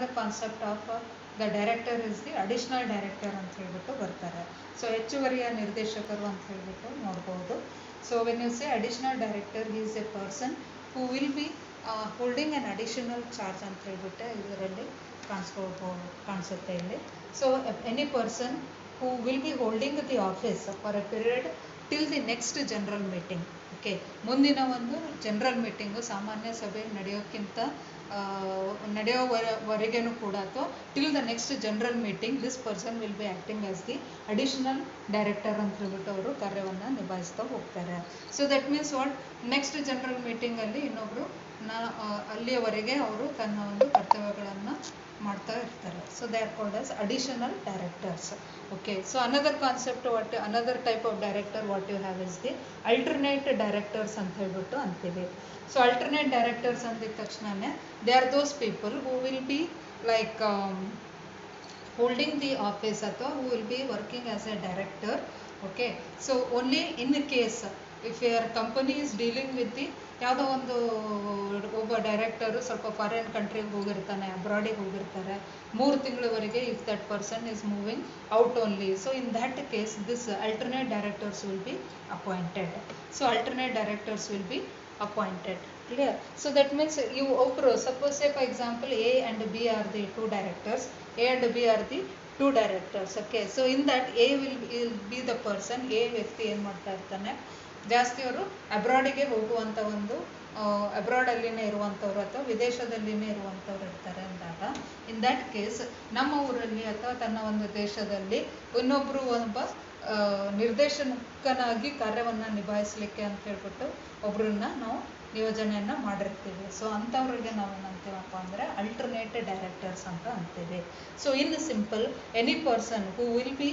Another concept of the director is the additional director ಅಂತ ಹೇಳ್ಬಿಟ್ಟು ಬರ್ತಾರೆ. ಸೊ ಹೆಚ್ಚುವರಿಯ ನಿರ್ದೇಶಕರು ಅಂತ ಹೇಳ್ಬಿಟ್ಟು ನೋಡ್ಬೋದು. So when you say additional director he is a person who will be holding on additional charge ಅಂತ ಹೇಳ್ಬಿಟ್ಟು ಇದರಲ್ಲಿ ಕಾಣಿಸುತ್ತೆ ಇಲ್ಲಿ. So any person who will be holding the office for a period till the next general meeting. Okay, ಮುಂದಿನ ಒಂದು general meeting ಸಾಮಾನ್ಯ ಸಭೆ ನಡೆಯೋವರೆಗೂ ಕೂಡ ಅಥವಾ till the next general meeting this person will be acting as the additional director ಅಂತ ಹೇಳ್ಬಿಟ್ಟು ಅವರು ಕಾರ್ಯವನ್ನು ನಿಭಾಯಿಸ್ತಾ ಹೋಗ್ತಾರೆ. So that means what, next general ಮೀಟಿಂಗಲ್ಲಿ ಇನ್ನೊಬ್ಬರು ಅಲ್ಲಿಯವರೆಗೆ ಅವರು ತನ್ನ ಒಂದು ಕರ್ತವ್ಯಗಳನ್ನು ಮಾಡ್ತಾ ಇರ್ತಾರೆ. So they are called as additional directors. Okay, so another concept another type of director what you have is the alternate directors ಅಂತ ಹೇಳ್ಬಿಟ್ಟು ಅಂತೀವಿ. ಸೊ ಅಲ್ಟರ್ನೇಟ್ ಡೈರೆಕ್ಟರ್ಸ್ ಅಂದಿದ ತಕ್ಷಣನೇ they are those people who will be like holding the office ಅಥವಾ who will be working as a director. Okay, so only in case if your company is dealing with the ಯಾವುದೋ ಒಂದು ಒಬ್ಬ director ಸ್ವಲ್ಪ foreign ಕಂಟ್ರಿಗೆ ಹೋಗಿರ್ತಾನೆ, ಅಬ್ರಾಡಿಗೆ ಹೋಗಿರ್ತಾರೆ 3 ತಿಂಗಳವರೆಗೆ, if that person is moving out only. So in that case this alternate directors will be appointed. So alternate directors will be appointed. Clear? So that means ಇವು ಒಬ್ಬರು suppose say for example A and B R the 2 directors, A and B R the 2 directors. Okay, so in that A will be the person, A ವ್ಯಕ್ತಿ ಏನು ಮಾಡ್ತಾ ಇರ್ತಾನೆ, ಜಾಸ್ತಿ ಅವರು ಅಬ್ರಾಡಿಗೆ ಹೋಗುವಂಥ ಒಂದು ಅಬ್ರಾಡಲ್ಲಿನೇ ಇರುವಂಥವ್ರು ಅಥವಾ ವಿದೇಶದಲ್ಲಿನೇ ಇರುವಂಥವ್ರು ಇರ್ತಾರೆ ಅಂದಾಗ ಇನ್ ದ್ಯಾಟ್ ಕೇಸ್ ನಮ್ಮ ಊರಲ್ಲಿ ಅಥವಾ ತನ್ನ ಒಂದು ದೇಶದಲ್ಲಿ ಇನ್ನೊಬ್ಬರು ಒಬ್ಬ ನಿರ್ದೇಶಕನಾಗಿ ಕಾರ್ಯವನ್ನು ನಿಭಾಯಿಸಲಿಕ್ಕೆ ಅಂತ ಹೇಳ್ಬಿಟ್ಟು ಒಬ್ಬರನ್ನ ನಾವು ನಿಯೋಜನೆಯನ್ನು ಮಾಡಿರ್ತೀವಿ. ಸೊ ಅಂಥವ್ರಿಗೆ ನಾವೇನಂತೀವಪ್ಪ ಅಂದರೆ ಅಲ್ಟರ್ನೇಟ್ ಡೈರೆಕ್ಟರ್ಸ್ ಅಂತ ಅಂತೀವಿ. So in simple, any person who will be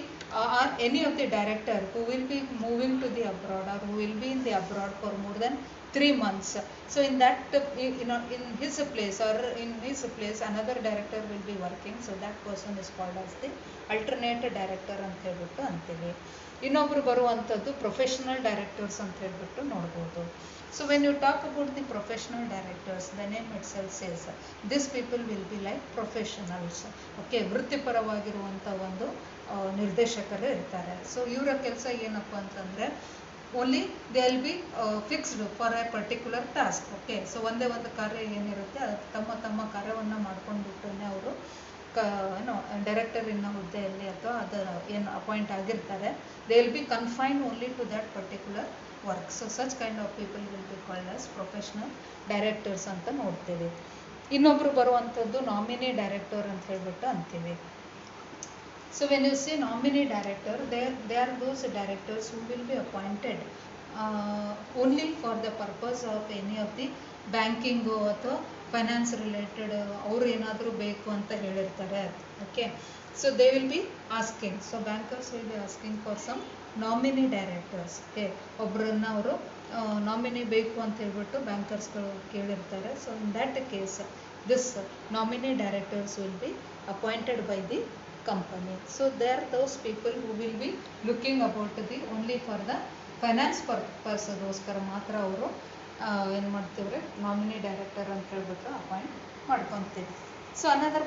or any of the director who will be moving to the abroad or who will be in the abroad for more than 3 months. So in that in his place or in his place another director will be working. So that person is called as the alternate director ಅಂತ ಹೇಳ್ಬಿಟ್ಟು ಅಂತೀವಿ. ಇನ್ನೊಬ್ರು ಬರುವಂಥದ್ದು professional directors ಅಂತ ಹೇಳ್ಬಿಟ್ಟು ನೋಡ್ಬೋದು. So when you talk about the professional directors, the name itself says these people will be like professionals. Okay, ವೃತ್ತಿಪರವಾಗಿರುವಂಥ ಒಂದು ನಿರ್ದೇಶಕರು ಇರ್ತಾರೆ. ಸೊ ಇವರ ಕೆಲಸ ಏನಪ್ಪ ಅಂತಂದರೆ only they will B fixed for A particular task. Okay, so ಒಂದೇ ಒಂದು ಕಾರ್ಯ ಏನಿರುತ್ತೆ ಅದು ತಮ್ಮ ಕಾರ್ಯವನ್ನು ಮಾಡ್ಕೊಂಡ್ಬಿಟ್ಟೇ ಅವರು ಡೈರೆಕ್ಟರಿನ ಹುದ್ದೆಯಲ್ಲಿ ಅಥವಾ ಅದರ ಏನು ಅಪಾಯಿಂಟ್ ಆಗಿರ್ತಾರೆ, they will be confined only to that particular work. So such kind of people will be called as professional directors ಅಂತ ನೋಡ್ತೀವಿ. ಇನ್ನೊಬ್ರು ಬರುವಂಥದ್ದು ನಾಮಿನಿ ಡೈರೆಕ್ಟರ್ ಅಂತ ಹೇಳ್ಬಿಟ್ಟು ಅಂತೀವಿ. So when you say nominee director, they are those directors who will be appointed only for the purpose of any of the banking ಅಥವಾ finance related ಅವರು ಏನಾದರೂ ಬೇಕು ಅಂತ ಹೇಳಿರ್ತಾರೆ. Okay, so they will be asking, so bankers will be asking for some nominee directors. Okay, ಒಬ್ಬರನ್ನ ಅವರು nominee ಬೇಕು ಅಂತ ಹೇಳ್ಬಿಟ್ಟು ಬ್ಯಾಂಕರ್ಸ್ಗಳು ಕೇಳಿರ್ತಾರೆ. So in that case this nominee directors will be appointed by the company. So they are those people who will be looking about the only for the finance purpose ಗೋಸ್ಕರ ಮಾತ್ರ ಅವರು ಏನು ಮಾಡ್ತೀವ್ರೆ ನಾಮಿನಿ ಡೈರೆಕ್ಟರ್ ಅಂತ ಹೇಳ್ಬಿಟ್ಟು appoint ಮಾಡ್ಕೊತೀವಿ. So another